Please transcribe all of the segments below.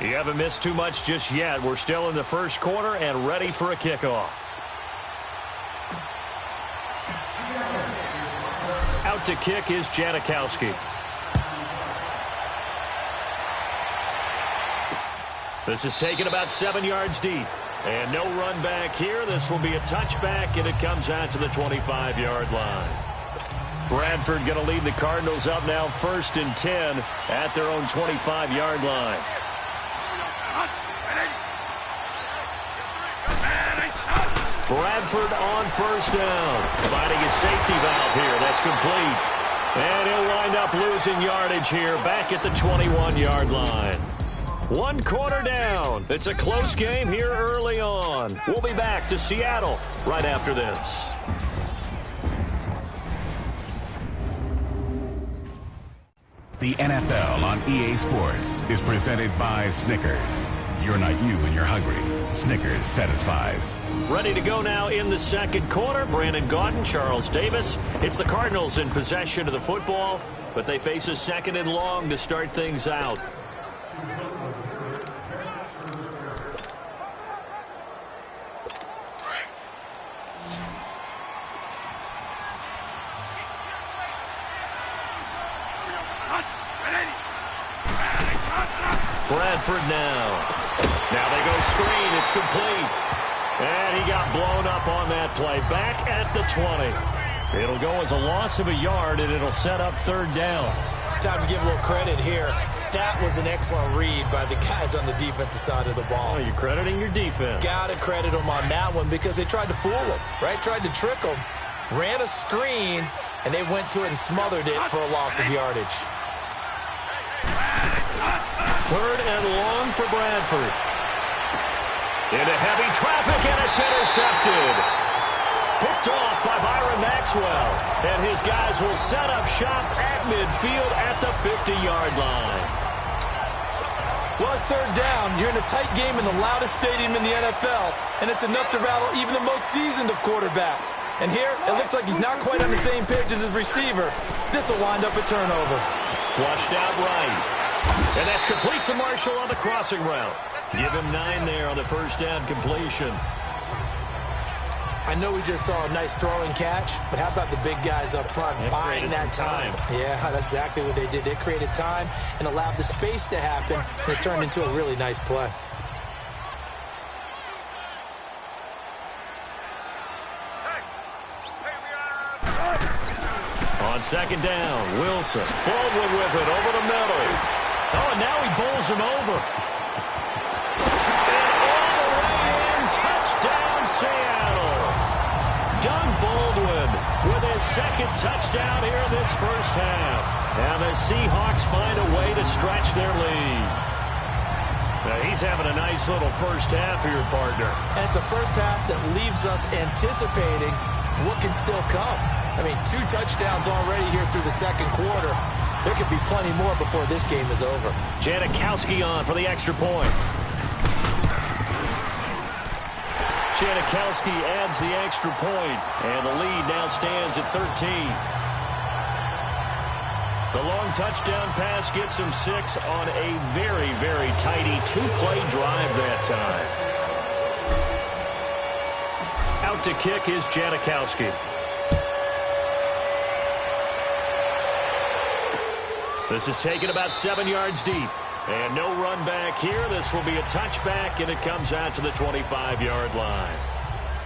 You haven't missed too much just yet. We're still in the first quarter and ready for a kickoff. Out to kick is Janikowski. This is taken about 7 yards deep. And no run back here. This will be a touchback, and it comes out to the 25-yard line. Bradford going to lead the Cardinals up now 1st and 10 at their own 25-yard line. Bradford on 1st down. Finding his safety valve here. That's complete. And he'll wind up losing yardage here back at the 21-yard line. 1 quarter down. It's a close game here early on. We'll be back to Seattle right after this. The NFL on EA Sports is presented by Snickers. You're not you when you're hungry. Snickers satisfies. Ready to go now in the second quarter. Brandon Gaudin, Charles Davis. It's the Cardinals in possession of the football, but they face a 2nd and long to start things out. Bradford now. Now they go screen. It's complete. And he got blown up on that play. Back at the 20. It'll go as a loss of a yard, and it'll set up 3rd down. Time to give a little credit here. That was an excellent read by the guys on the defensive side of the ball. Oh, you're crediting your defense. Got to credit them on that one because they tried to fool him, right? Tried to trick him. Ran a screen, and they went to it and smothered it for a loss of yardage. 3rd and long for Bradford. Into heavy traffic, and it's intercepted. Picked off by Byron Maxwell. And his guys will set up shop at midfield at the 50-yard line. Well, it's 3rd down. You're in a tight game in the loudest stadium in the NFL, and it's enough to rattle even the most seasoned of quarterbacks. And here, it looks like he's not quite on the same page as his receiver. This will wind up a turnover. Flushed out right. And that's complete to Marshall on the crossing route. Give him 9 there on the 1st down completion. I know we just saw a nice throwing catch, but how about the big guys up front buying that time? Yeah, that's exactly what they did. They created time and allowed the space to happen, and it turned into a really nice play. On 2nd down, Wilson. Baldwin with it over the middle. Oh, and now he bowls him over. And all the way in, touchdown Seattle. Doug Baldwin with his 2nd touchdown here in this 1st half. And the Seahawks find a way to stretch their lead. Now, he's having a nice little 1st half here, partner. And it's a 1st half that leaves us anticipating what can still come. I mean, 2 touchdowns already here through the 2nd quarter. There could be plenty more before this game is over. Janikowski on for the extra point. Janikowski adds the extra point, and the lead now stands at 13. The long touchdown pass gets him 6 on a very, very tidy 2-play drive that time. Out to kick is Janikowski. This is taken about 7 yards deep. And no run back here. This will be a touchback, and it comes out to the 25-yard line.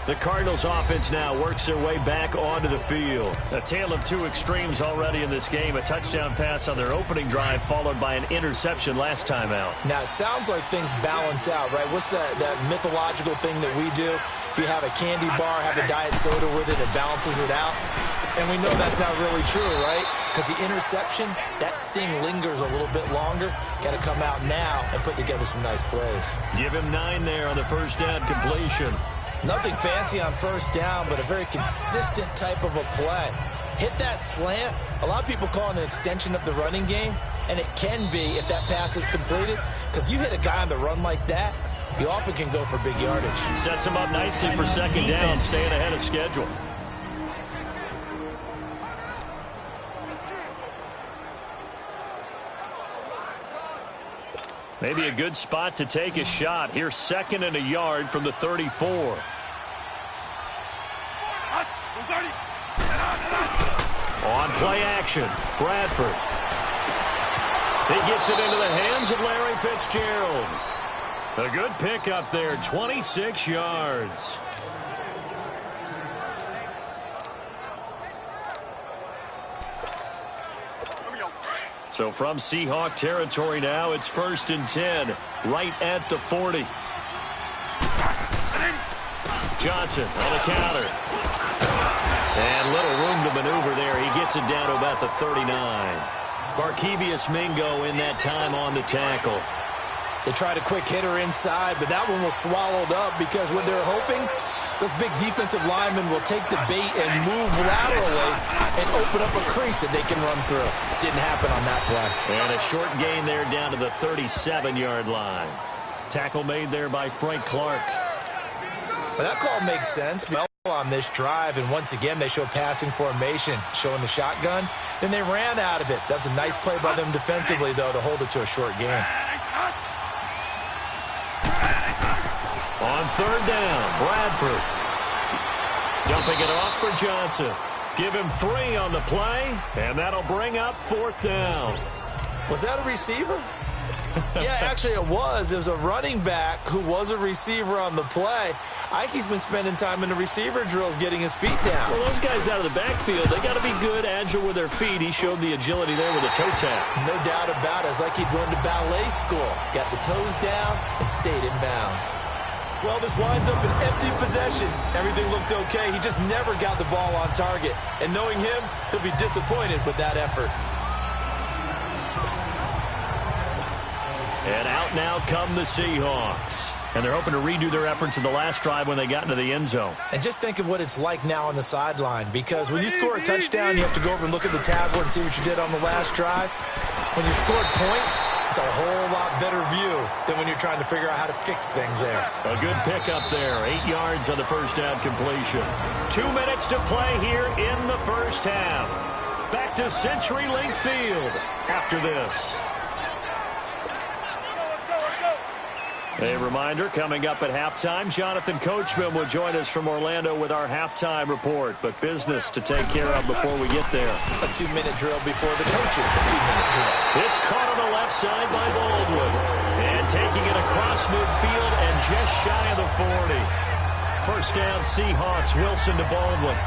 The Cardinals offense now works their way back onto the field. A tale of 2 extremes already in this game. A touchdown pass on their opening drive followed by an interception last time out. Now, it sounds like things balance out, right? What's that mythological thing that we do? If you have a candy bar, have a diet soda with it, it balances it out. And we know that's not really true, right? Because the interception, that sting lingers a little bit longer. Got to come out now and put together some nice plays. Give him 9 there on the 1st down completion. Nothing fancy on 1st down, but a very consistent type of a play. Hit that slant. A lot of people call it an extension of the running game, and it can be if that pass is completed. Because you hit a guy on the run like that, you often can go for big yardage. Sets him up nicely for 2nd down, staying ahead of schedule. Maybe a good spot to take a shot. Here's 2nd and a yard from the 34. On play action, Bradford. He gets it into the hands of Larry Fitzgerald. A good pickup there, 26 yards. So from Seahawk territory now, it's 1st and 10, right at the 40. Johnson on the counter. And little room to maneuver there. He gets it down to about the 39. Barkevious Mingo in that time on the tackle. They tried a quick hitter inside, but that one was swallowed up because what they're hoping, those big defensive linemen will take the bait and move laterally and open up a crease that they can run through. Didn't happen on that play. And a short gain there down to the 37-yard line. Tackle made there by Frank Clark. Well, that call makes sense. Well, on this drive, and once again, they show passing formation, showing the shotgun. Then they ran out of it. That was a nice play by them defensively, though, to hold it to a short gain. On 3rd down, Bradford. Dumping it off for Johnson. Give him 3 on the play, and that'll bring up 4th down. Was that a receiver? Yeah, actually it was. It was a running back who was a receiver on the play. Ike's been spending time in the receiver drills getting his feet down. Well, those guys out of the backfield, they got to be good, agile with their feet. He showed the agility there with a toe tap. No doubt about it. It's like he'd run to ballet school. Got the toes down and stayed in bounds. Well, this winds up an empty possession. Everything looked okay. He just never got the ball on target. And knowing him, he'll be disappointed with that effort. And out now come the Seahawks. And they're hoping to redo their efforts in the last drive when they got into the end zone. And just think of what it's like now on the sideline, because when you score a touchdown, you have to go over and look at the tablet and see what you did on the last drive. When you scored points, it's a whole lot better view than when you're trying to figure out how to fix things there. A good pickup there. 8 yards on the first down completion. 2 minutes to play here in the first half. Back to CenturyLink Field after this. A reminder, coming up at halftime, Jonathan Coachman will join us from Orlando with our halftime report. But business to take care of before we get there. A 2-minute drill before the coaches' 2-minute drill. It's caught on the left side by Baldwin. And taking it across midfield and just shy of the 40. First down, Seahawks, Wilson to Baldwin.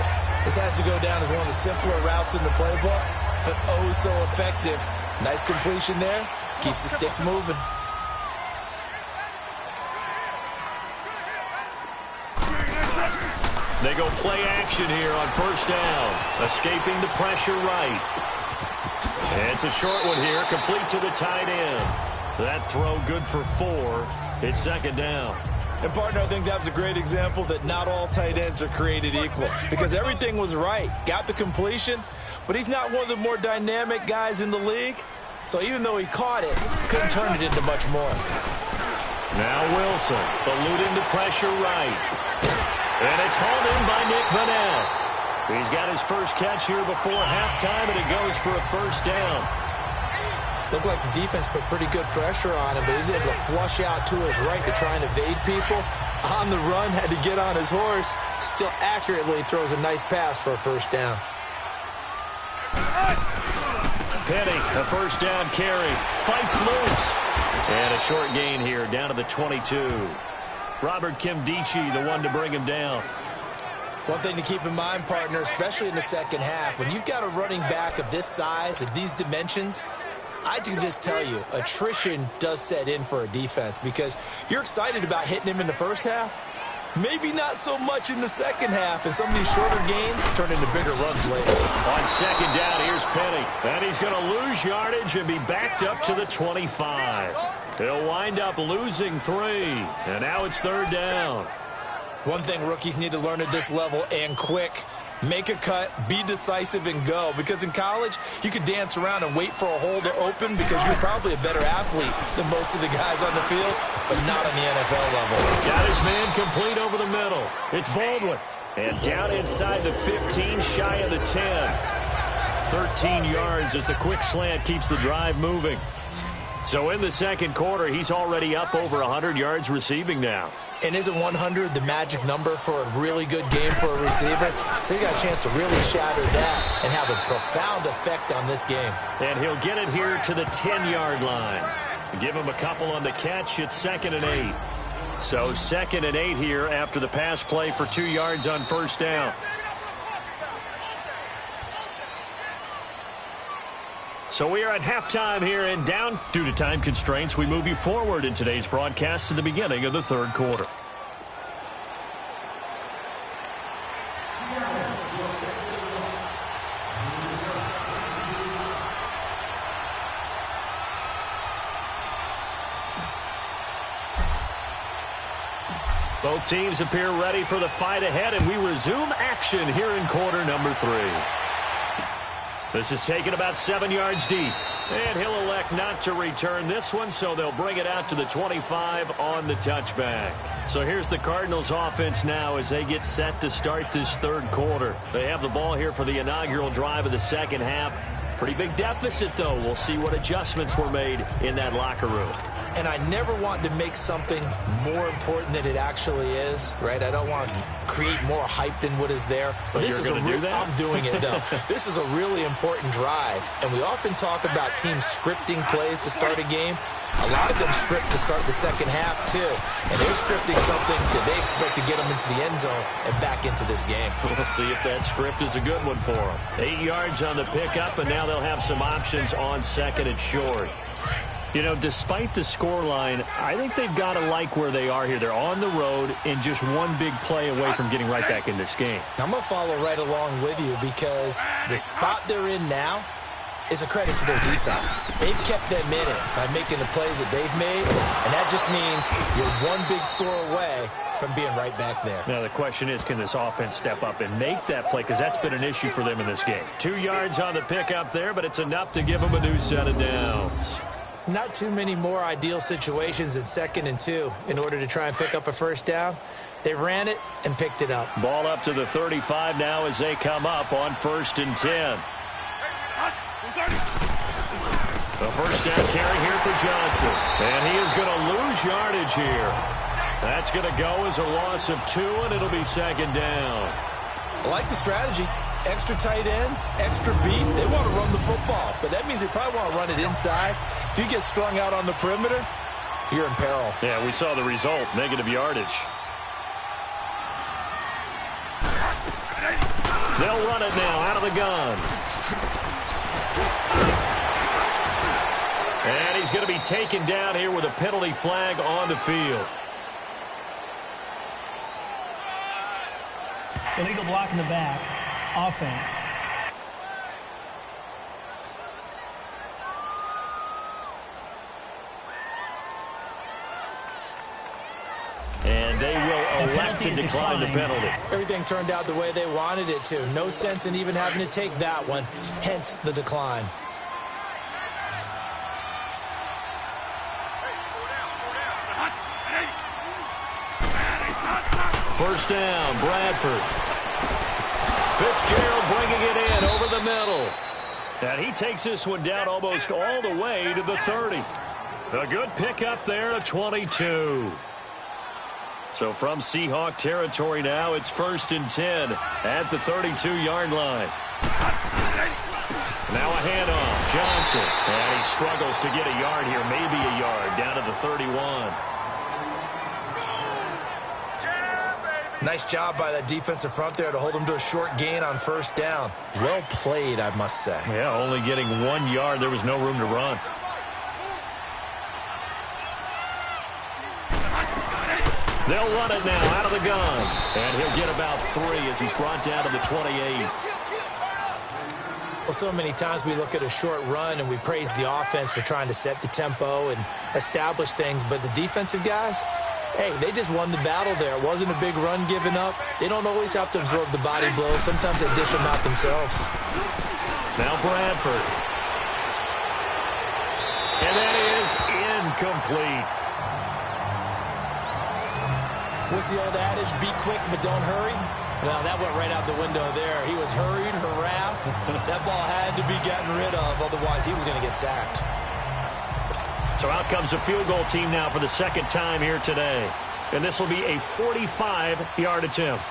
This has to go down as one of the simpler routes in the playbook, but oh so effective. Nice completion there. Keeps the sticks moving. They go play action here on first down. Escaping the pressure right. And it's a short one here, complete to the tight end. That throw good for 4. It's 2nd down. And, partner, I think that was a great example that not all tight ends are created equal. Because everything was right. Got the completion, but he's not one of the more dynamic guys in the league. So even though he caught it, couldn't turn it into much more. Now Wilson, eluding the pressure right. And it's hauled in by Nick Vannett. He's got his first catch here before halftime, and it goes for a first down. Looked like the defense put pretty good pressure on him, but he's able to flush out to his right to try and evade people. On the run, had to get on his horse. Still accurately throws a nice pass for a first down. Penny, a first down carry. Fights loose. And a short gain here, down to the 22. Robert Kimdichie, the one to bring him down. One thing to keep in mind, partner, especially in the second half, when you've got a running back of this size, of these dimensions, I can just tell you, attrition does set in for a defense because you're excited about hitting him in the first half. Maybe not so much in the second half, and some of these shorter gains turn into bigger runs later. On second down, here's Penny. And he's going to lose yardage and be backed up to the 25. He'll wind up losing 3, and now it's 3rd down. One thing rookies need to learn at this level, and quick, make a cut, be decisive, and go. Because in college, you could dance around and wait for a hole to open because you're probably a better athlete than most of the guys on the field, but not on the NFL level. Got his man complete over the middle. It's Baldwin. And down inside the 15, shy of the 10. 13 yards as the quick slant keeps the drive moving. So in the second quarter, he's already up over 100 yards receiving now. And isn't 100 the magic number for a really good game for a receiver? So he got a chance to really shatter that and have a profound effect on this game. And he'll get it here to the 10-yard line. Give him a couple on the catch. It's 2nd and 8. So 2nd and 8 here after the pass play for 2 yards on first down. So we are at halftime here and down. Due to time constraints, we move you forward in today's broadcast to the beginning of the third quarter. Both teams appear ready for the fight ahead, and we resume action here in quarter number 3. This is taken about 7 yards deep. And he'll elect not to return this one, so they'll bring it out to the 25 on the touchback. So here's the Cardinals offense now as they get set to start this third quarter. They have the ball here for the inaugural drive of the second half. Pretty big deficit, though. We'll see what adjustments were made in that locker room. And I never want to make something more important than it actually is, right? I don't want to create more hype than what is there. But this you're is going to do that? I'm doing it, though. This is a really important drive. And we often talk about teams scripting plays to start a game. A lot of them script to start the second half, too. And they're scripting something that they expect to get them into the end zone and back into this game. We'll see if that script is a good one for them. 8 yards on the pickup, and now they'll have some options on 2nd and short. You know, despite the scoreline, I think they've got to like where they are here. They're on the road and just one big play away from getting right back in this game. I'm going to follow right along with you because the spot they're in now is a credit to their defense. They've kept them in it by making the plays that they've made, and that just means you're one big score away from being right back there. Now, the question is, can this offense step up and make that play? Because that's been an issue for them in this game. 2 yards on the pickup there, but it's enough to give them a new set of downs. Not too many more ideal situations in 2nd and 2 in order to try and pick up a first down. They ran it and picked it up. Ball up to the 35 now as they come up on 1st and 10. The first down carry here for Johnson. And he is going to lose yardage here. That's going to go as a loss of 2, and it'll be 2nd down. I like the strategy. Extra tight ends, extra beef. They want to run the football, but that means they probably want to run it inside. If you get strung out on the perimeter, you're in peril. Yeah, we saw the result, negative yardage. They'll run it now out of the gun. And he's going to be taken down here with a penalty flag on the field. Illegal block in the back. Offense. And they will elect to decline the penalty. Everything turned out the way they wanted it to. No sense in even having to take that one, hence the decline. First down, Bradford. Fitzgerald bringing it in over the middle. And he takes this one down almost all the way to the 30. A good pickup there at 22. So from Seahawk territory now, it's 1st and 10 at the 32-yard line. Now a handoff, Johnson. And he struggles to get a yard here, maybe a yard, down to the 31. Nice job by that defensive front there to hold him to a short gain on first down. Well played, I must say. Yeah, only getting 1 yard. There was no room to run. They'll run it now out of the gun. And he'll get about 3 as he's brought down to the 28. Well, so many times we look at a short run and we praise the offense for trying to set the tempo and establish things. But the defensive guys, hey, they just won the battle there. It wasn't a big run given up. They don't always have to absorb the body blows. Sometimes they dish them out themselves. Now Bradford. And that is incomplete. What's the old adage? Be quick, but don't hurry. Well, that went right out the window there. He was hurried, harassed. That ball had to be gotten rid of. Otherwise, he was going to get sacked. So out comes a field goal team now for the second time here today. And this will be a 45-yard attempt.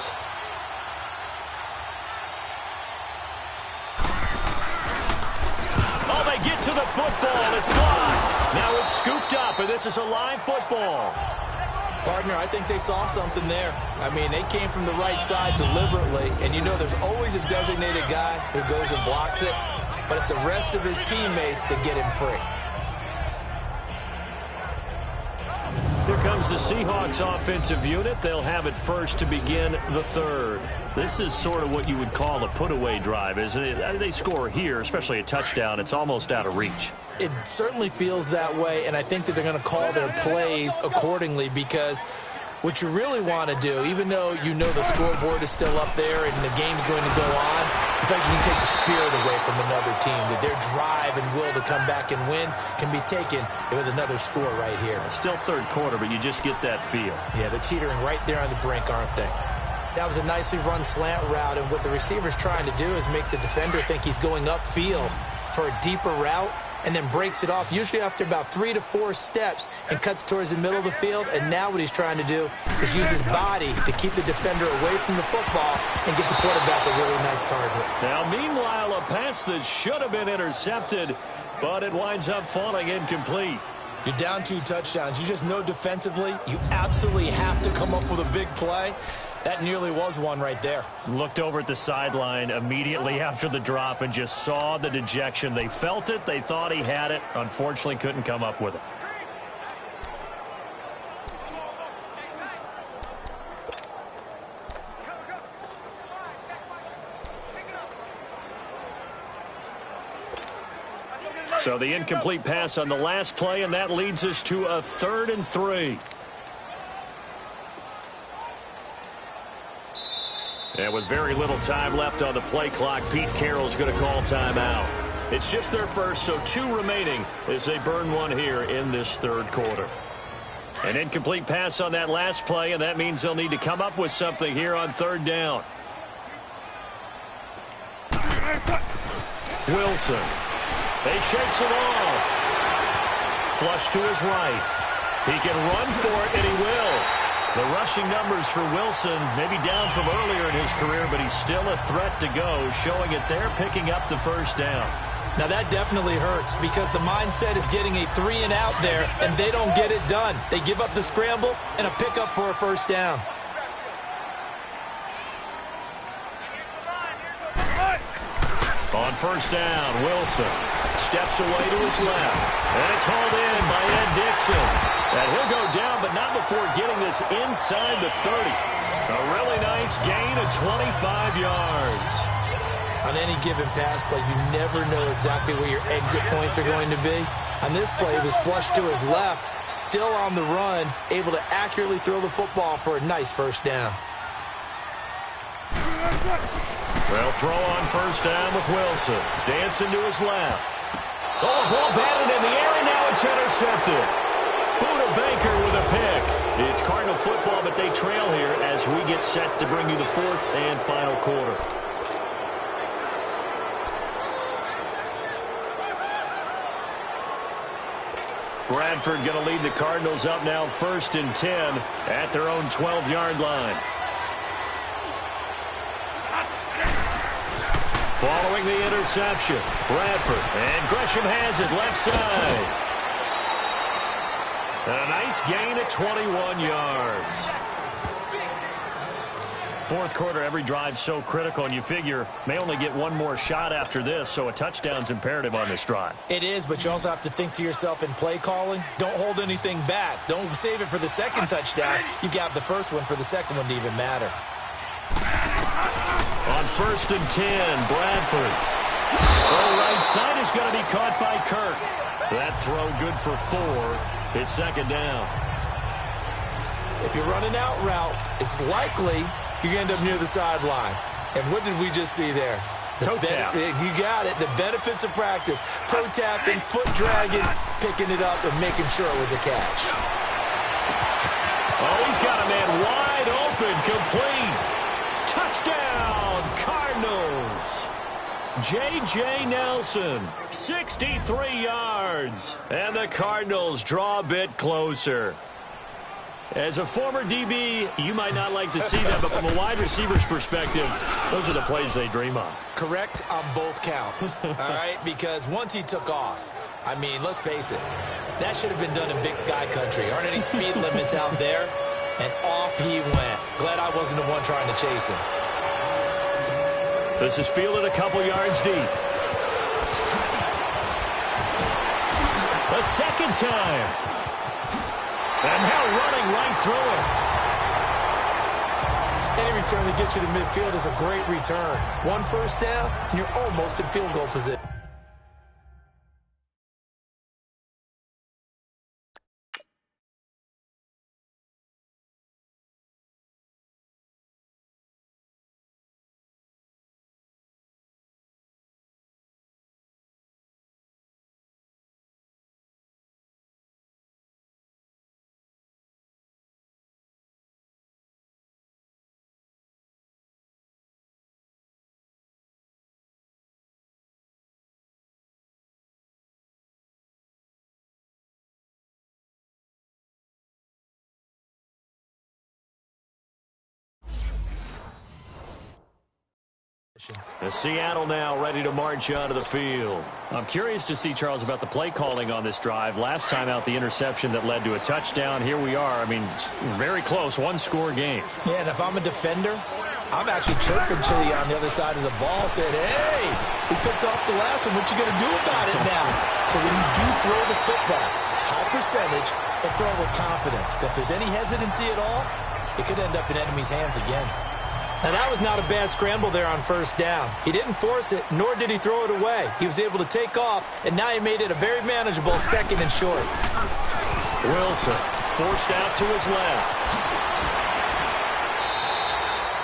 Oh, they get to the football. It's blocked. Now it's scooped up, and this is a live football. Partner, I think they saw something there. I mean, they came from the right side deliberately, and you know there's always a designated guy who goes and blocks it, but it's the rest of his teammates that get him free. Here comes the Seahawks offensive unit. They'll have it first to begin the third. This is sort of what you would call a put-away drive, isn't it? They score here, especially a touchdown. It's almost out of reach. It certainly feels that way, and I think that they're going to call their plays accordingly because what you really want to do, even though you know the scoreboard is still up there and the game's going to go on, I think you can take the spirit away from another team, that their drive and will to come back and win can be taken with another score right here. Still third quarter, but you just get that feel. Yeah, they're teetering right there on the brink, aren't they? That was a nicely run slant route, and what the receiver's trying to do is make the defender think he's going upfield for a deeper route, and then breaks it off, usually after about 3 to 4 steps, and cuts towards the middle of the field. And now what he's trying to do is use his body to keep the defender away from the football and get the quarterback a really nice target. Now, meanwhile, a pass that should have been intercepted, but it winds up falling incomplete. You're down 2 touchdowns. You just know defensively you absolutely have to come up with a big play. That nearly was one right there. Looked over at the sideline immediately after the drop and just saw the dejection. They felt it. They thought he had it. Unfortunately, couldn't come up with it. So the incomplete pass on the last play, and that leads us to a 3rd and 3. And with very little time left on the play clock, Pete Carroll's going to call timeout. It's just their first, so 2 remaining as they burn one here in this third quarter. An incomplete pass on that last play, and that means they'll need to come up with something here on 3rd down. Wilson. He shakes it off. Flush to his right. He can run for it, and he will. The rushing numbers for Wilson, maybe down from earlier in his career, but he's still a threat to go, showing it there, picking up the first down. Now that definitely hurts because the mindset is getting a 3-and-out there, and they don't get it done. They give up the scramble and a pickup for a first down. On first down, Wilson steps away to his left, and it's hauled in by Ed Dixon. And he'll go down, but not before getting this inside the 30. A really nice gain of 25 yards. On any given pass play, you never know exactly where your exit points are going to be. On this play, it was flushed to his left, still on the run, able to accurately throw the football for a nice first down. Well, throw on first down with Wilson. Dancing to his left. Oh, ball batted in the air, and now it's intercepted. Buda Baker with a pick. It's Cardinal football, but they trail here as we get set to bring you the 4th and final quarter. Bradford going to lead the Cardinals up now 1st and 10 at their own 12-yard line. Following the interception, Bradford, and Gresham has it left side. A nice gain at 21 yards. 4th quarter, every drive so critical, and you figure may only get one more shot after this, so a touchdown's imperative on this drive. It is, but you also have to think to yourself in play calling, don't hold anything back. Don't save it for the second touchdown. You got the first one for the second one to even matter. On 1st and 10, Bradford. Throw right side is going to be caught by Kirk. That throw good for 4. It's 2nd down. If you're running out route, it's likely you're going to end up near the sideline. And what did we just see there? Toe tap. You got it. The benefits of practice. Toe tapping, foot dragging, picking it up, and making sure it was a catch. Oh, he's got a man wide open, complete. Touchdown, Cardinals. J.J. Nelson, 63 yards. And the Cardinals draw a bit closer. As a former DB, you might not like to see that, but from a wide receiver's perspective, those are the plays they dream of. Correct on both counts, all right? Because once he took off, I mean, let's face it, that should have been done in Big Sky Country. Aren't any speed limits out there? And off he went. Glad I wasn't the one trying to chase him. This is fielded a couple yards deep. A second time. And now running right through it. Any return that gets you to midfield is a great return. One first down, and you're almost in field goal position. Seattle now ready to march onto the field. I'm curious to see, Charles, about the play calling on this drive. Last time out, the interception that led to a touchdown. Here we are. I mean, very close, one-score game. Yeah, and if I'm a defender, I'm actually chirping Chili on the other side of the ball, saying, hey, we picked off the last one. What you going to do about it now? So when you do throw the football, high percentage, but throw it with confidence. If there's any hesitancy at all, it could end up in enemy's hands again. Now, that was not a bad scramble there on first down. He didn't force it, nor did he throw it away. He was able to take off, and now he made it a very manageable second and short. Wilson forced out to his left.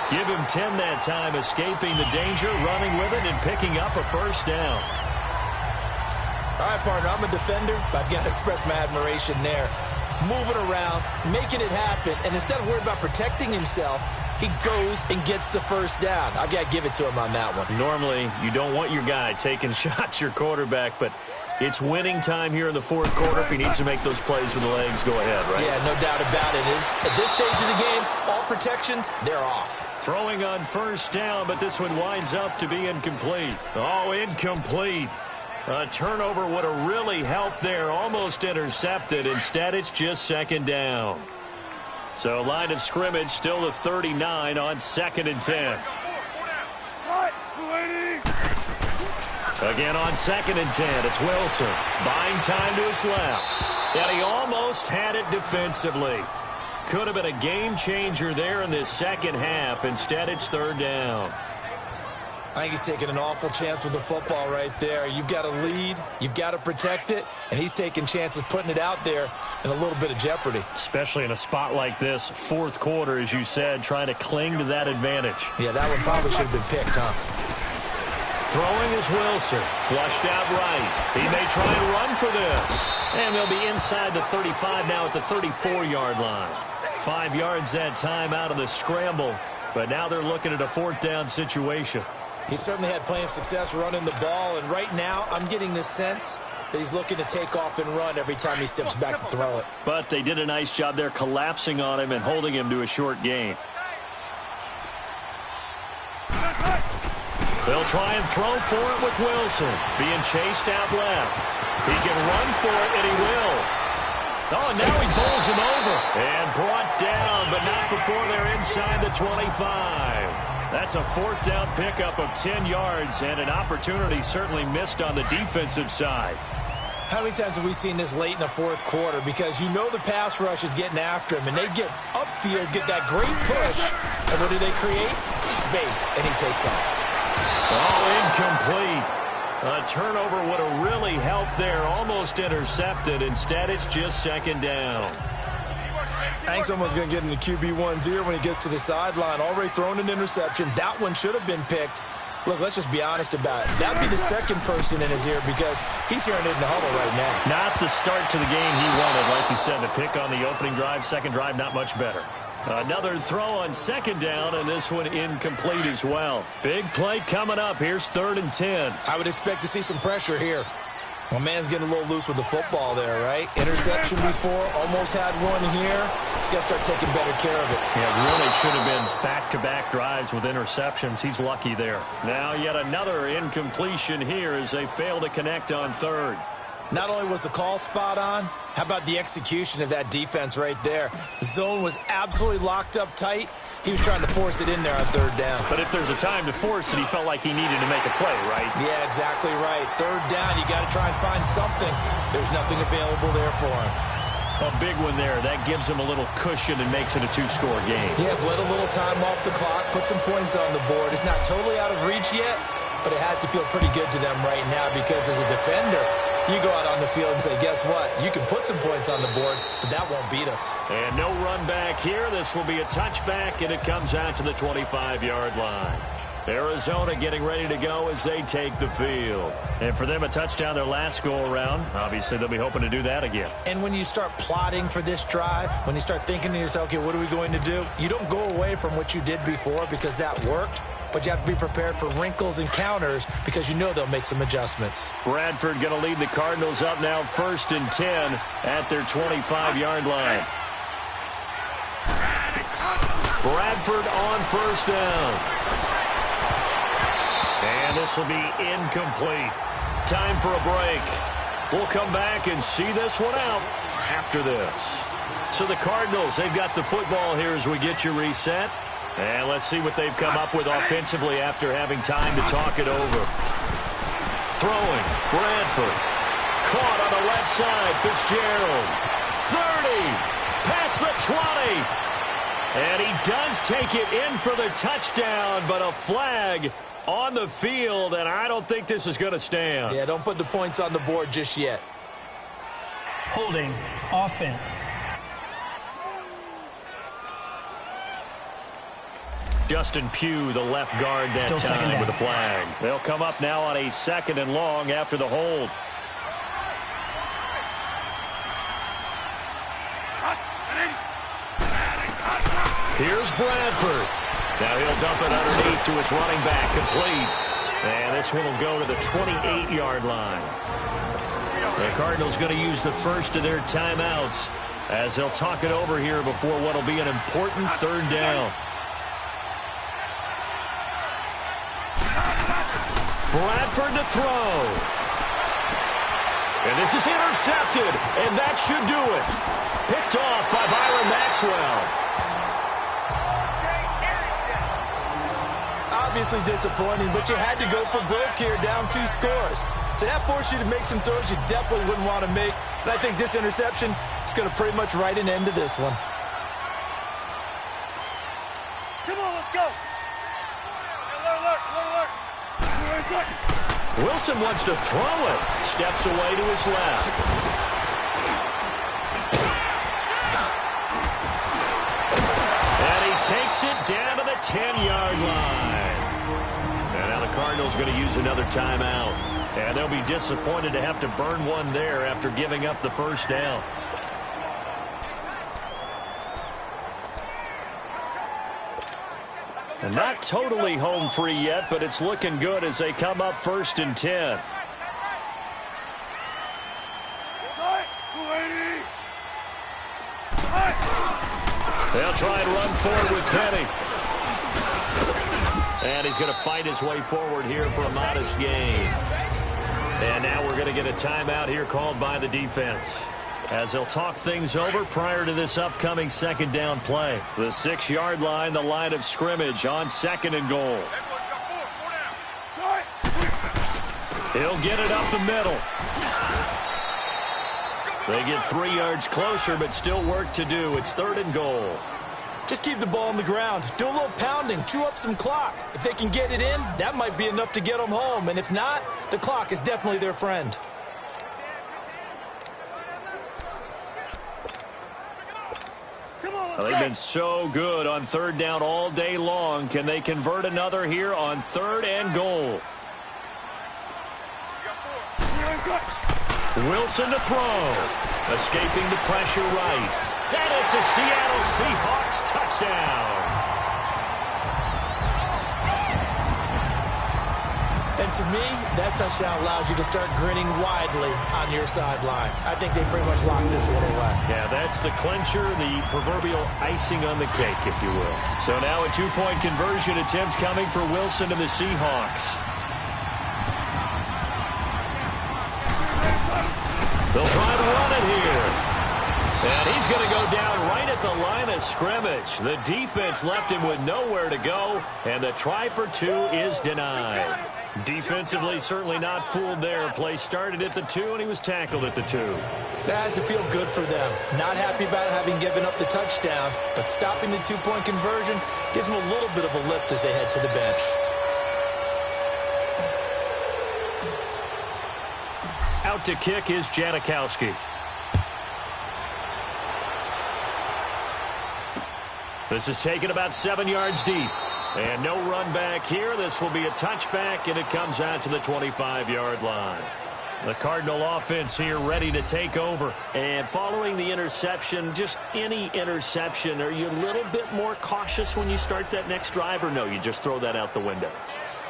Give him 10 that time, escaping the danger, running with it, and picking up a first down. All right, partner, I'm a defender, but I've got to express my admiration there. Moving around, making it happen, and instead of worrying about protecting himself, he goes and gets the first down. I've got to give it to him on that one. Normally, you don't want your guy taking shots, your quarterback, but it's winning time here in the fourth quarter. If he needs to make those plays with the legs, go ahead, right? Yeah, no doubt about it. At this stage of the game, all protections, they're off. Throwing on first down, but this one winds up to be incomplete. Oh, incomplete. A turnover would have really helped there. Almost intercepted. Instead, it's just second down. So line of scrimmage still the 39 on 2nd and 10. Again on 2nd and 10, it's Wilson. Buying time to his left. And he almost had it defensively. Could have been a game changer there in this second half. Instead, it's third down. I think he's taking an awful chance with the football right there. You've got to lead, you've got to protect it, and he's taking chances putting it out there in a little bit of jeopardy. Especially in a spot like this, fourth quarter, as you said, trying to cling to that advantage. Yeah, that one probably should have been picked, huh? Throwing is Wilson, flushed out right. He may try and run for this. And they'll be inside the 35 now at the 34-yard line. 5 yards that time out of the scramble, but now they're looking at a fourth down situation. He certainly had plenty of success running the ball, and right now I'm getting the sense that he's looking to take off and run every time he steps back to throw it. But they did a nice job there collapsing on him and holding him to a short gain. They'll try and throw for it with Wilson, being chased out left. He can run for it, and he will. Oh, now he bowls him over and brought down, but not before they're inside the 25. That's a fourth down pickup of 10 yards and an opportunity certainly missed on the defensive side. How many times have we seen this late in the fourth quarter? Because you know the pass rush is getting after him, and they get upfield, get that great push, and what do they create? Space, and he takes off. Oh, incomplete. A turnover would have really helped there. Almost intercepted. Instead, it's just second down. I think someone's going to get into QB1's ear when he gets to the sideline. Already thrown an interception. That one should have been picked. Look, let's just be honest about it. That would be the second person in his ear because he's hearing it in the huddle right now. Not the start to the game he wanted. Like you said, the pick on the opening drive, second drive, not much better. Another throw on second down, and this one incomplete as well. Big play coming up. Here's 3rd and 10. I would expect to see some pressure here. My man's getting a little loose with the football there, right? Interception before, almost had one here. He's got to start taking better care of it. Yeah, really should have been back-to-back drives with interceptions. He's lucky there. Now yet another incompletion here as they fail to connect on 3rd. Not only was the call spot on, how about the execution of that defense right there? The zone was absolutely locked up tight. He was trying to force it in there on 3rd down. But if there's a time to force it, he felt like he needed to make a play, right? Yeah, exactly right. 3rd down, you got to try and find something. There's nothing available there for him. A big one there. That gives him a little cushion and makes it a 2-score game. Yeah, bled a little time off the clock, put some points on the board. It's not totally out of reach yet, but it has to feel pretty good to them right now because as a defender, you go out on the field and say, guess what? You can put some points on the board, but that won't beat us. And no run back here. This will be a touchback, and it comes out to the 25-yard line. Arizona getting ready to go as they take the field. And for them, a touchdown their last go-around. Obviously, they'll be hoping to do that again. And when you start plotting for this drive, when you start thinking to yourself, okay, what are we going to do? You don't go away from what you did before because that worked. But you have to be prepared for wrinkles and counters because you know they'll make some adjustments. Bradford going to lead the Cardinals up now 1st and 10 at their 25-yard line. Bradford on 1st down. And this will be incomplete. Time for a break. We'll come back and see this one out after this. So the Cardinals, they've got the football here as we get you reset. And let's see what they've come up with offensively after having time to talk it over. Throwing, Bradford. Caught on the left side, Fitzgerald. 30, past the 20. And he does take it in for the touchdown, but a flag on the field, and I don't think this is going to stand. Yeah, don't put the points on the board just yet. Holding, offense. Justin Pugh, the left guard that Still time with a flag. They'll come up now on a 2nd and long after the hold. Here's Bradford. Now he'll dump it underneath to his running back, complete. And this one will go to the 28-yard line. The Cardinals going to use the first of their timeouts as they'll talk it over here before what will be an important 3rd down. Bradford to throw. And this is intercepted, and that should do it. Picked off by Byron Maxwell. Obviously disappointing, but you had to go for broke here, down 2 scores. So that forced you to make some throws you definitely wouldn't want to make. And I think this interception is going to pretty much write an end to this one. Come on, let's go. Alert. Wilson wants to throw it. Steps away to his left. And he takes it down to the 10-yard line. And now the Cardinals going to use another timeout. And they'll be disappointed to have to burn one there after giving up the 1st down. And not totally home free yet, but it's looking good as they come up 1st and 10. They'll try and run forward with Penny. And he's going to fight his way forward here for a modest gain. And now we're going to get a timeout here called by the defense, as they'll talk things over prior to this upcoming 2nd down play. The 6-yard line, the line of scrimmage on 2nd and goal. He'll get it up the middle. They get 3 yards closer, but still work to do. It's 3rd and goal. Just keep the ball on the ground. Do a little pounding. Chew up some clock. If they can get it in, that might be enough to get them home. And if not, the clock is definitely their friend. Well, they've been so good on 3rd down all day long. Can they convert another here on 3rd and goal? Wilson to throw. Escaping the pressure right. And it's a Seattle Seahawks touchdown. And to me, that touchdown allows you to start grinning widely on your sideline. I think they pretty much locked this one away. Yeah, that's the clincher, the proverbial icing on the cake, if you will. So now a two-point conversion attempt coming for Wilson and the Seahawks. They'll try to run it here. And he's going to go down right at the line of scrimmage. The defense left him with nowhere to go, and the try for two is denied. Defensively, certainly not fooled there. Play started at the 2, and he was tackled at the 2. That has to feel good for them. Not happy about having given up the touchdown, but stopping the two-point conversion gives them a little bit of a lift as they head to the bench. Out to kick is Janikowski. This is taken about 7 yards deep. And no run back here. This will be a touchback, and it comes out to the 25-yard line. The Cardinal offense here ready to take over. And following the interception, just any interception, are you a little bit more cautious when you start that next drive, or no, you just throw that out the window?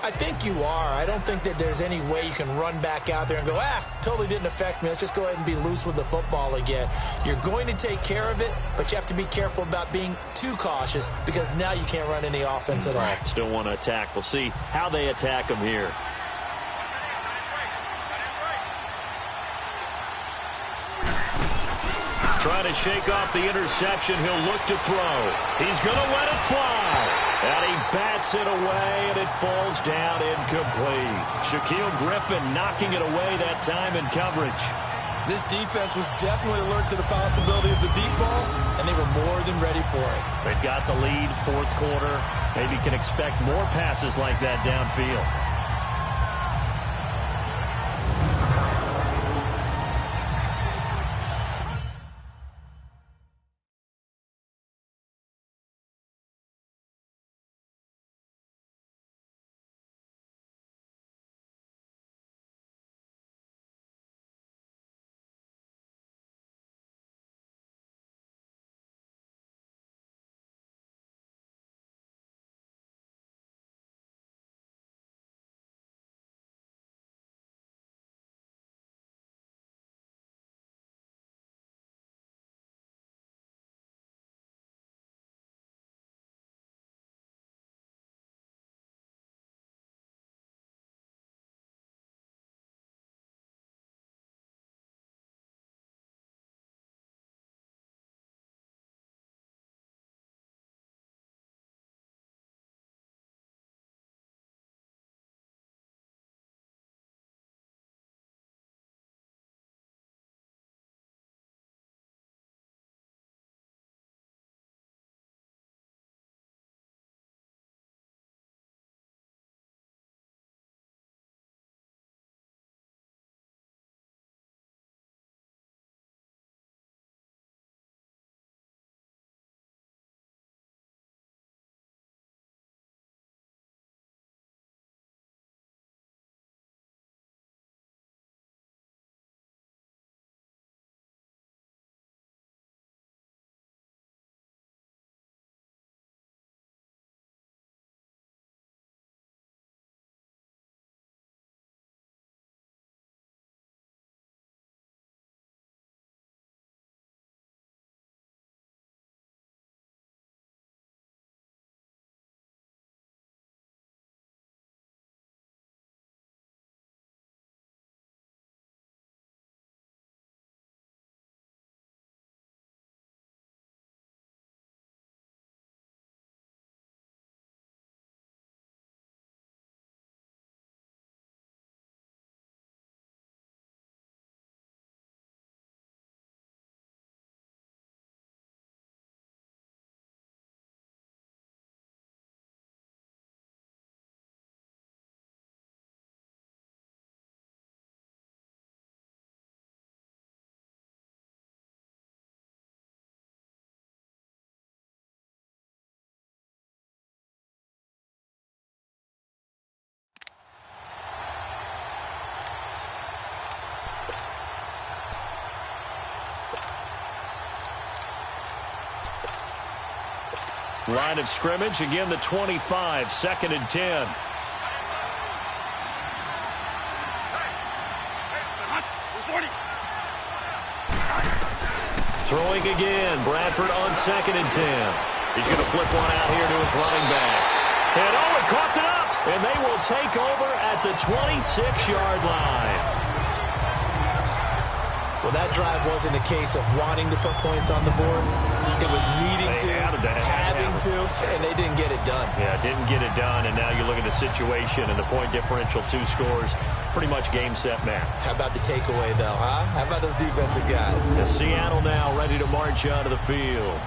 I think you are. I don't think that there's any way you can run back out there and go, totally didn't affect me. Let's just go ahead and be loose with the football again. You're going to take care of it, but you have to be careful about being too cautious because now you can't run any offense at all. Still want to attack. We'll see how they attack them here. Trying to shake off the interception. He'll look to throw. He's going to let it fly. And he bats it away, and it falls down incomplete. Shaquille Griffin knocking it away that time in coverage. This defense was definitely alert to the possibility of the deep ball, and they were more than ready for it. They've got the lead, fourth quarter. Maybe can expect more passes like that downfield. Line of scrimmage, again the 25, 2nd and 10. Throwing again, Bradford on 2nd and 10. He's going to flip one out here to his running back. And Owen coughed it up, and they will take over at the 26-yard line. Well, that drive wasn't a case of wanting to put points on the board. It was needing to, having to, and they didn't get it done. Yeah, didn't get it done, and now you look at the situation and the point differential, 2 scores, pretty much game, set, match. How about the takeaway, though, huh? How about those defensive guys? And Seattle now ready to march onto the field.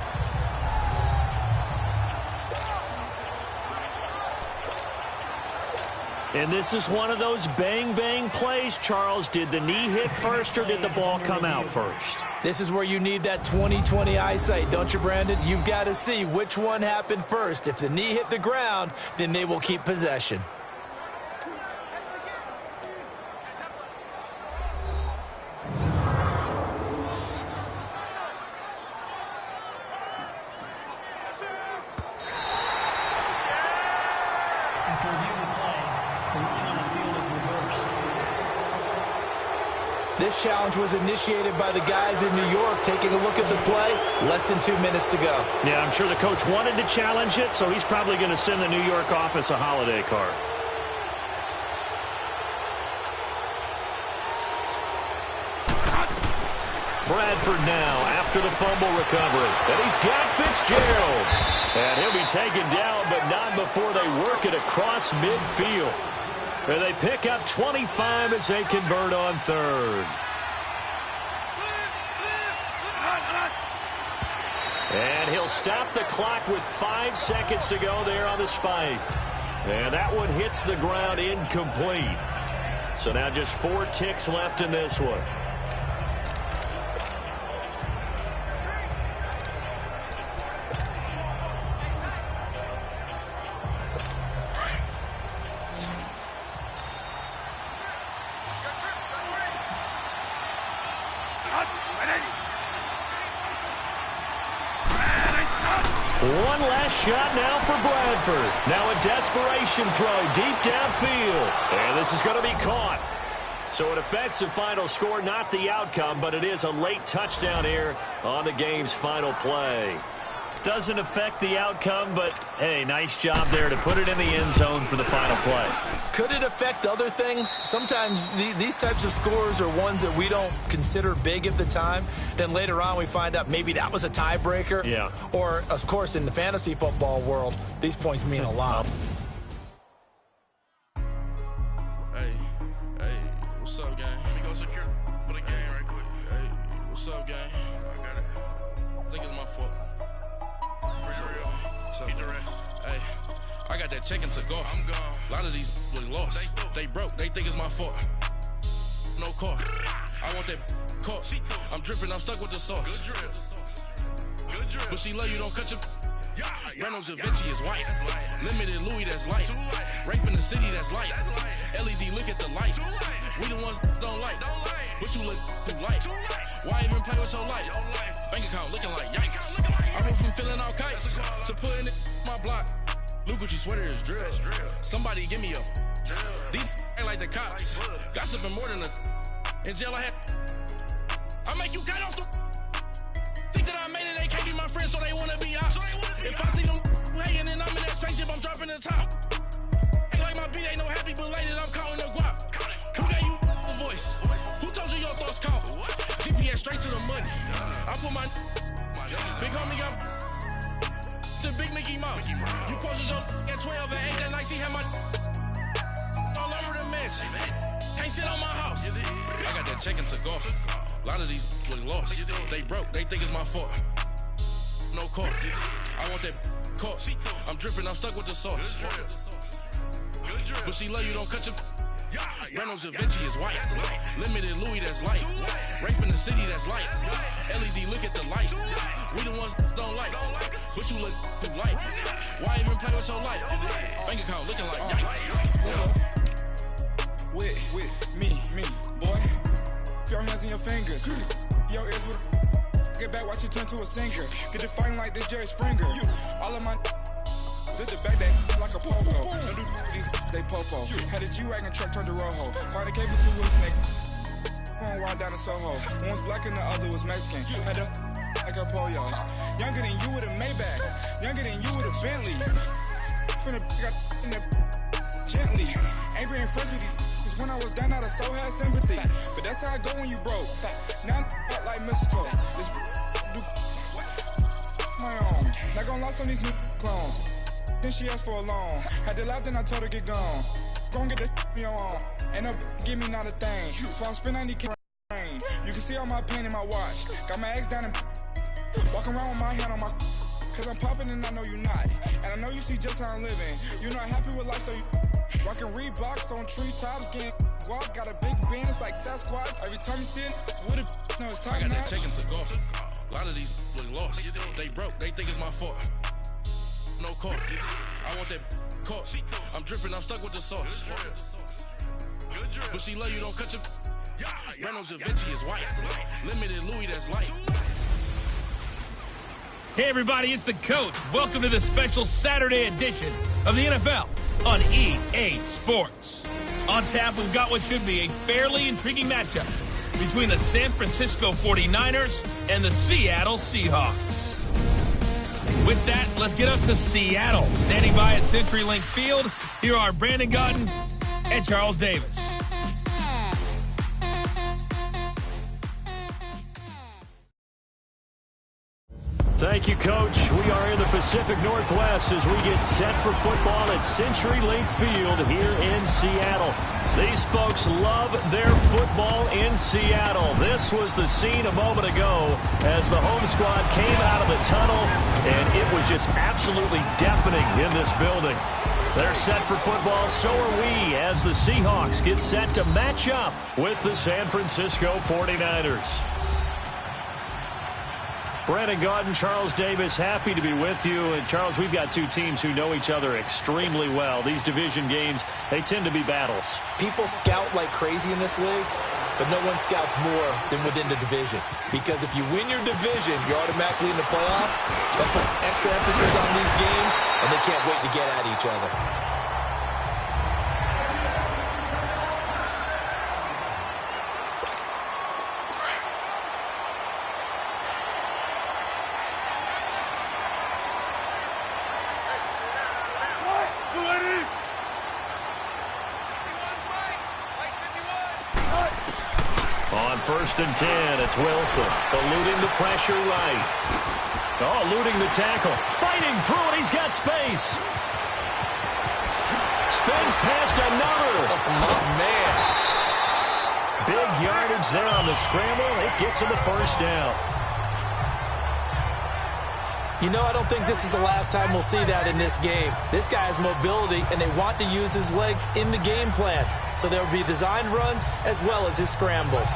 And this is one of those bang-bang plays, Charles. Did the knee hit first or did the ball come out first? This is where you need that 20/20 eyesight, don't you, Brandon? You've got to see which one happened first. If the knee hit the ground, then they will keep possession. This challenge was initiated by the guys in New York. Taking a look at the play, less than 2 minutes to go. Yeah, I'm sure the coach wanted to challenge it, so he's probably going to send the New York office a holiday card. Bradford now after the fumble recovery. And he's got Fitzgerald. And he'll be taken down, but not before they work it across midfield. And they pick up 25 as they convert on 3rd. And he'll stop the clock with 5 seconds to go there on the spike. And that one hits the ground incomplete. So now just 4 ticks left in this one. One last shot now for Bradford. Now a desperation throw deep downfield. And this is going to be caught. So it affects the final score, not the outcome, but it is a late touchdown here on the game's final play. Doesn't affect the outcome, but, hey, nice job there to put it in the end zone for the final play. Could it affect other things? Sometimes these types of scores are ones that we don't consider big at the time. Then later on we find out maybe that was a tiebreaker. Yeah. Or, of course, in the fantasy football world, these points mean a lot. Hey, what's up, gang? Let me go secure for the game right quick. Hey, what's up, gang? I got it. I think it's my fault. Keep the rest. Hey, I got that check to go. I'm gone. A lot of these was lost. They broke. They think it's my fault. No car. I want that caught. I'm dripping. I'm stuck with the sauce. Good drip. But she love you. Don't cut your. Reynolds Da Vinci is white. Limited Louis, that's light. Rafe in the city, that's light. LED, look at the lights. We the ones don't like. But you look too light. Why even play with your life? Bank account looking like yikes. I went from filling out kites to putting it in my block. Blue Gucci sweater is drill. Somebody give me a. These ain't like the cops. Gossiping more than a. In jail I had. I make you cut off the. Think that I made it, they can't be my friends, so they wanna be ops. If I see them hanging and I'm in that spaceship, I'm dropping the top. Ain't like my beat ain't no happy, but later I'm counting the guap. Who gave you a voice? Who told you your thoughts count? GPS straight to the money. I put my big homie up. The big Mickey Mouse. You posted your at 12 and 8 that night, she had my all over the mansion. Can't sit on my house. I got that check-in to go. A lot of these was lost. They broke. They think it's my fault. No car. I want that caught. I'm dripping. I'm stuck with the sauce. But she love you. Don't cut your. Reynolds Da Vinci is white. Limited Louis, that's light. Rafe in the city, that's light. LED, look at the lights. We the ones don't like. But you look too light. Why even play with your life? Bank account looking like yikes. With me, boy. Your hands in your fingers. Your ears with Get back, watch it turn to a singer. Get it fighting like this Jerry Springer. All of my at the back, they like a pogo. Don't do these, they popo. Had a G-Wagon truck turned to Rojo. Find a cable to his neck. Going wild down in Soho. One was black and the other was Mexican. Had a like a polio. Younger than you with a Maybach. Younger than you with a Bentley. Finna got in the gently. Angry and friends with these. Cause when I was down, I so had sympathy. But that's how I go when you broke. Now I'm like mistletoe. This do my own. Not gonna lost on these new clones. Then she asked for a loan. Had to laugh, then I told her get gone. Gon' get that me on. Ain't no give me not a thing. So I spend 90K. You can see all my pain in my watch. Got my ex down and walking around with my hand on my. Cause I'm popping and I know you not. And I know you see just how I'm living. You're not happy with life, so you rockin' Reeboks on treetops, getting guap. Got a big band, it's like Sasquatch. Every time you see it, with it, no, it's time. I got that chicken to go. A lot of these look lost. They broke, they think it's my fault. No car. I want that caught. I'm dripping, I'm stuck with the sauce. But she love you, don't cut your. Reynolds Da Vinci is white. Limited Louis, that's light. Hey everybody, it's the coach. Welcome to the special Saturday edition of the NFL on EA Sports. On tap, we've got what should be a fairly intriguing matchup between the San Francisco 49ers and the Seattle Seahawks. With that, let's get up to Seattle. Standing by at CenturyLink Field, here are Brandon Gaudin and Charles Davis. Thank you, Coach. We are in the Pacific Northwest as we get set for football at CenturyLink Field here in Seattle. These folks love their football in Seattle. This was the scene a moment ago as the home squad came out of the tunnel, and it was just absolutely deafening in this building. They're set for football, so are we, as the Seahawks get set to match up with the San Francisco 49ers. Brandon Gaudin, Charles Davis, happy to be with you. And Charles, we've got two teams who know each other extremely well. These division games, they tend to be battles. People scout like crazy in this league, but no one scouts more than within the division. Because if you win your division, you're automatically in the playoffs. That puts extra emphasis on these games, and they can't wait to get at each other. First and 10, it's Wilson, eluding the pressure right. Oh, eluding the tackle. Fighting through it, he's got space. Spins past another. Oh, man. Big yardage there on the scramble. It gets him the first down. You know, I don't think this is the last time we'll see that in this game. This guy has mobility, and they want to use his legs in the game plan. So there will be designed runs as well as his scrambles.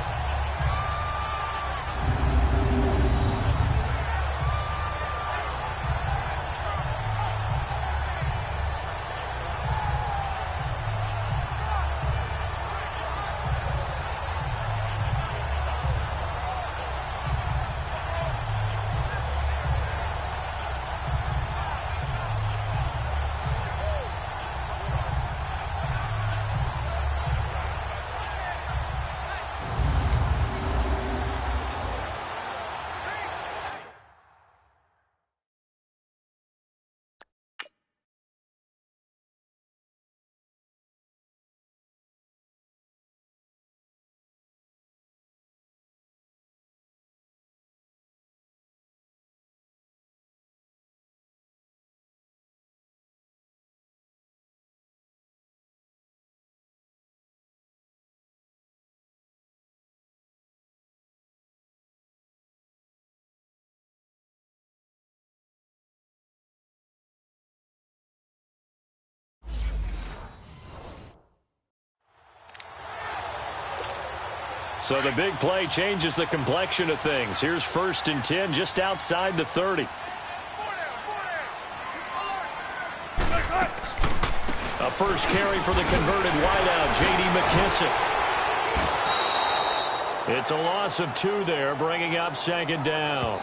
So the big play changes the complexion of things. Here's first and 10 just outside the 30. A first carry for the converted wideout, J.D. McKissic. It's a loss of 2 there, bringing up second down.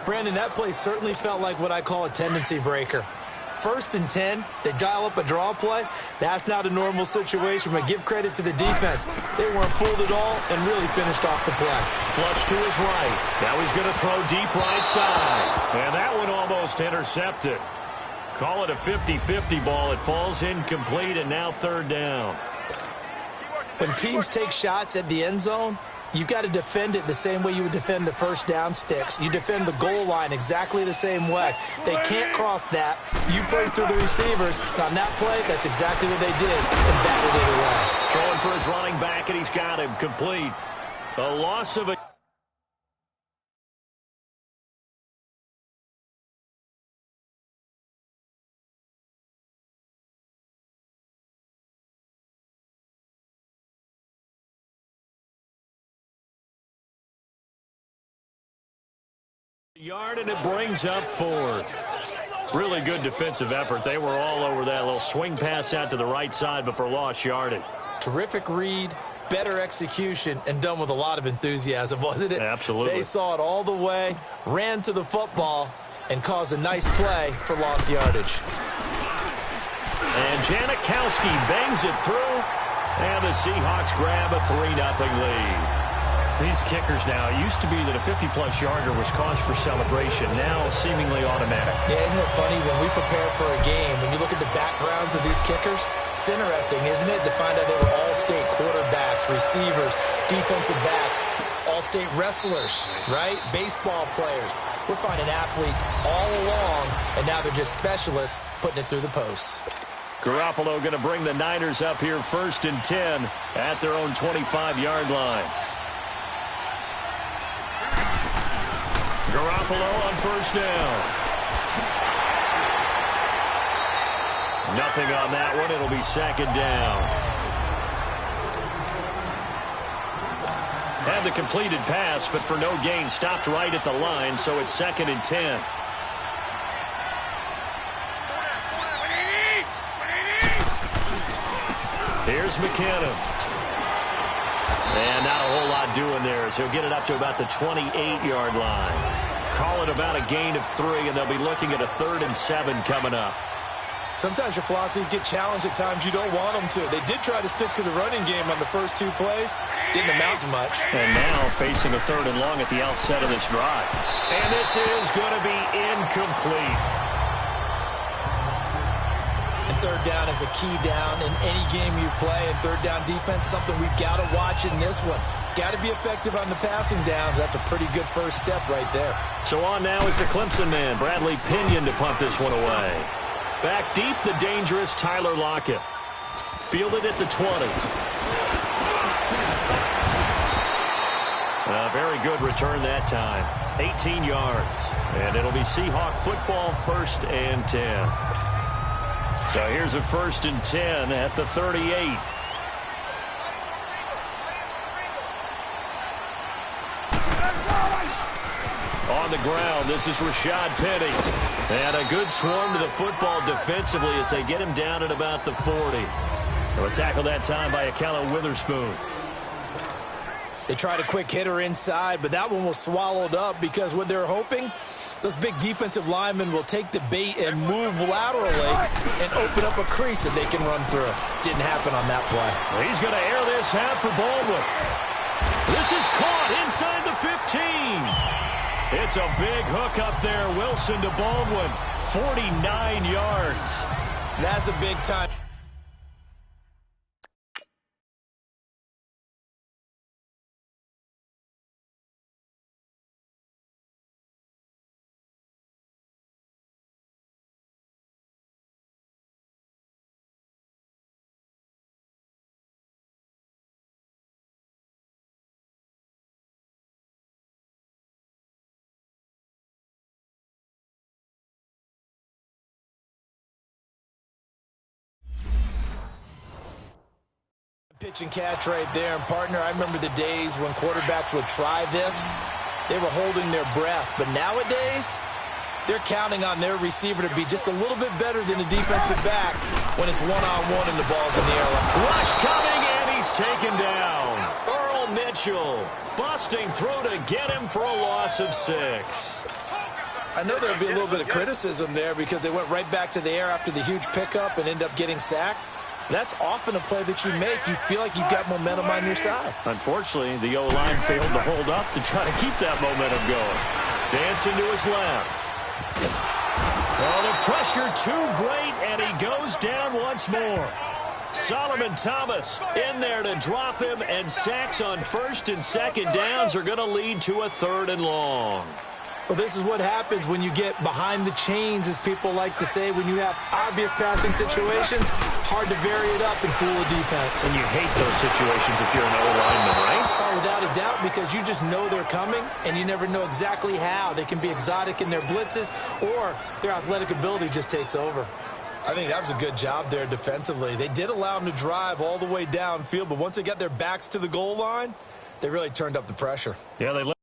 Brandon, that play certainly felt like what I call a tendency breaker. 1st and 10, they dial up a draw play. That's not a normal situation, but give credit to the defense. They weren't fooled at all and really finished off the play. Flush to his right. Now he's going to throw deep right side. And that one almost intercepted. Call it a 50-50 ball. It falls incomplete, and now 3rd down. When teams take shots at the end zone, you've got to defend it the same way you would defend the first down sticks. You defend the goal line exactly the same way. They can't cross that. You play through the receivers. And on that play, that's exactly what they did, and batted it away. Throwing for his running back, and he's got him complete. A loss of a... yard, and it brings up 4th. Really good defensive effort. They were all over that little swing pass out to the right side before lost yardage. Terrific read, better execution, and done with a lot of enthusiasm, wasn't it? Absolutely. They saw it all the way, ran to the football, and caused a nice play for lost yardage. And Janikowski bangs it through, and the Seahawks grab a 3-0 lead. These kickers now, it used to be that a 50-plus yarder was cause for celebration. Now, seemingly automatic. Yeah, isn't it funny when we prepare for a game, when you look at the backgrounds of these kickers, it's interesting, isn't it, to find out they were all-state quarterbacks, receivers, defensive backs, all-state wrestlers, right? Baseball players. We're finding athletes all along, and now they're just specialists putting it through the posts. Garoppolo going to bring the Niners up here 1st and 10 at their own 25-yard line. Garoppolo on 1st down. Nothing on that one. It'll be 2nd down. Had the completed pass, but for no gain, stopped right at the line, so it's 2nd and 10. Here's McKinnon. And not a whole lot doing there, so he'll get it up to about the 28-yard line. Call it about a gain of 3, and they'll be looking at a 3rd and 7 coming up. Sometimes your philosophies get challenged at times you don't want them to. They did try to stick to the running game on the first 2 plays. Didn't amount to much. And now facing a 3rd and long at the outset of this drive. And this is going to be incomplete. And 3rd down is a key down in any game you play. And 3rd down defense, something we've got to watch in this one. Got to be effective on the passing downs. That's a pretty good first step right there. So on now is the Clemson man, Bradley Pinion, to punt this one away. Back deep, the dangerous Tyler Lockett. Fielded at the 20. A very good return that time. 18 yards. And it'll be Seahawk football 1st and 10. So here's a 1st and 10 at the 38. On the ground, this is Rashad Penny. And a good swarm to the football defensively as they get him down at about the 40. A tackle that time by Ahkello Witherspoon. They tried a quick hitter inside, but that one was swallowed up because what they're hoping, those big defensive linemen will take the bait and move laterally and open up a crease that they can run through. Didn't happen on that play. Well, he's going to air this out for Baldwin. This is caught inside the 15. It's a big hook up there. Wilson to Baldwin. 49 yards. That's a big time. Pitch and catch right there. And, partner, I remember the days when quarterbacks would try this. They were holding their breath. But nowadays, they're counting on their receiver to be just a little bit better than a defensive back when it's one-on-one and the ball's in the air. Rush coming, and he's taken down. Earl Mitchell busting through to get him for a loss of 6. I know there'll be a little bit of criticism there because they went right back to the air after the huge pickup and end up getting sacked. That's often a play that you make. You feel like you've got momentum on your side. Unfortunately, the O-line failed to hold up to try to keep that momentum going. Dancing to his left. Oh, the pressure too great, and he goes down once more. Solomon Thomas in there to drop him, and sacks on 1st and 2nd downs are going to lead to a 3rd and long. Well, this is what happens when you get behind the chains, as people like to say. When you have obvious passing situations, hard to vary it up and fool a defense. And you hate those situations if you're an O-lineman, right? Oh, without a doubt, because you just know they're coming, and you never know exactly how. They can be exotic in their blitzes, or their athletic ability just takes over. I think that was a good job there defensively. They did allow them to drive all the way downfield, but once they got their backs to the goal line, they really turned up the pressure. Yeah, they let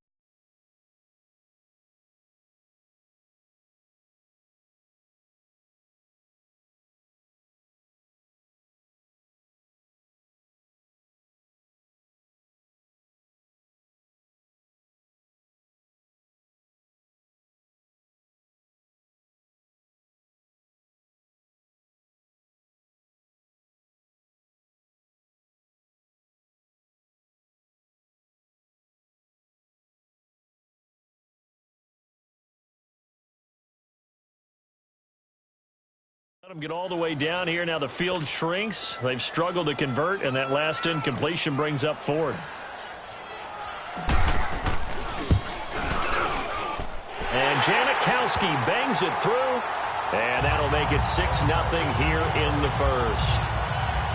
them get all the way down here. Now the field shrinks. They've struggled to convert, and that last incompletion brings up 4th. And Janikowski bangs it through, and that'll make it 6-0 here in the 1st.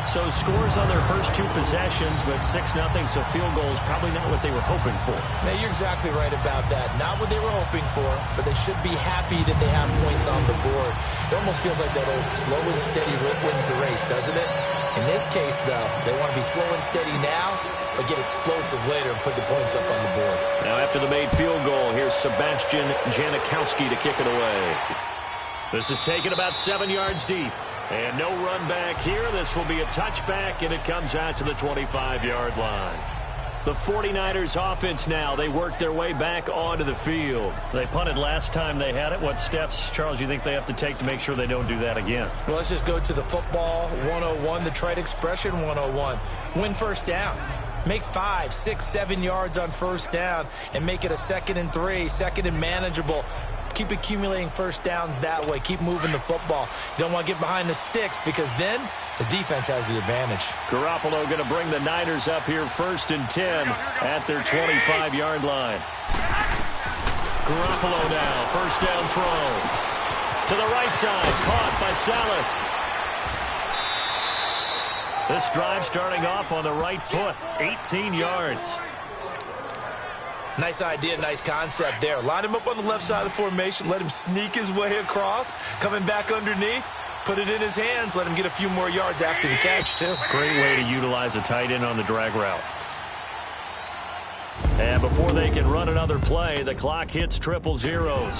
So scores on their first 2 possessions, but 6-0, so field goal is probably not what they were hoping for. Now, you're exactly right about that. Not what they were hoping for, but they should be happy that they have points on the board. It almost feels like that old slow and steady wins the race, doesn't it? In this case, though, they want to be slow and steady now, but get explosive later and put the points up on the board. Now, after the made field goal, here's Sebastian Janikowski to kick it away. This is taken about 7 yards deep. And no run back here. This will be a touchback, and it comes out to the 25-yard line. The 49ers offense now, they work their way back onto the field. They punted last time they had it. What steps, Charles, you think they have to take to make sure they don't do that again? Well, let's just go to the football 101, the trite expression 101. Win first down. Make 5, 6, 7 yards on first down and make it a 2nd and 3, 2nd and manageable. Keep accumulating first downs that way. Keep moving the football. You don't want to get behind the sticks because then the defense has the advantage. Garoppolo going to bring the Niners up here 1st and 10 at their 25-yard line. Garoppolo now, first down throw. To the right side, caught by Saleh. This drive starting off on the right foot, 18 yards. Nice idea, nice concept there. Line him up on the left side of the formation. Let him sneak his way across. Coming back underneath. Put it in his hands. Let him get a few more yards after the catch, too. Great way to utilize a tight end on the drag route. And before they can run another play, the clock hits 000.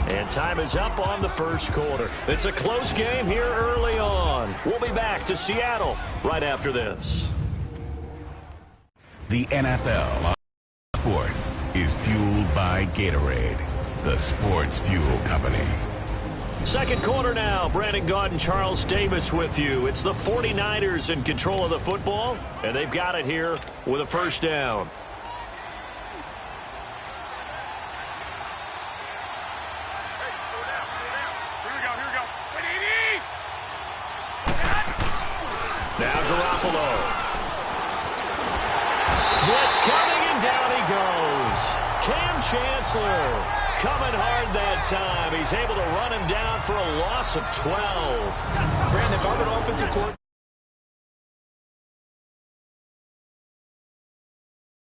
And time is up on the 1st quarter. It's a close game here early on. We'll be back to Seattle right after this. The NFL on Sports is fueled by Gatorade, the sports fuel company. 2nd quarter now. Brandon Gaudin and Charles Davis with you. It's the 49ers in control of the football, and they've got it here with a first down. Now Garoppolo. Blitz coming, and down he goes. Cam Chancellor coming hard that time. He's able to run him down for a loss of 12. Brandon, if I'm an offensive coordinator,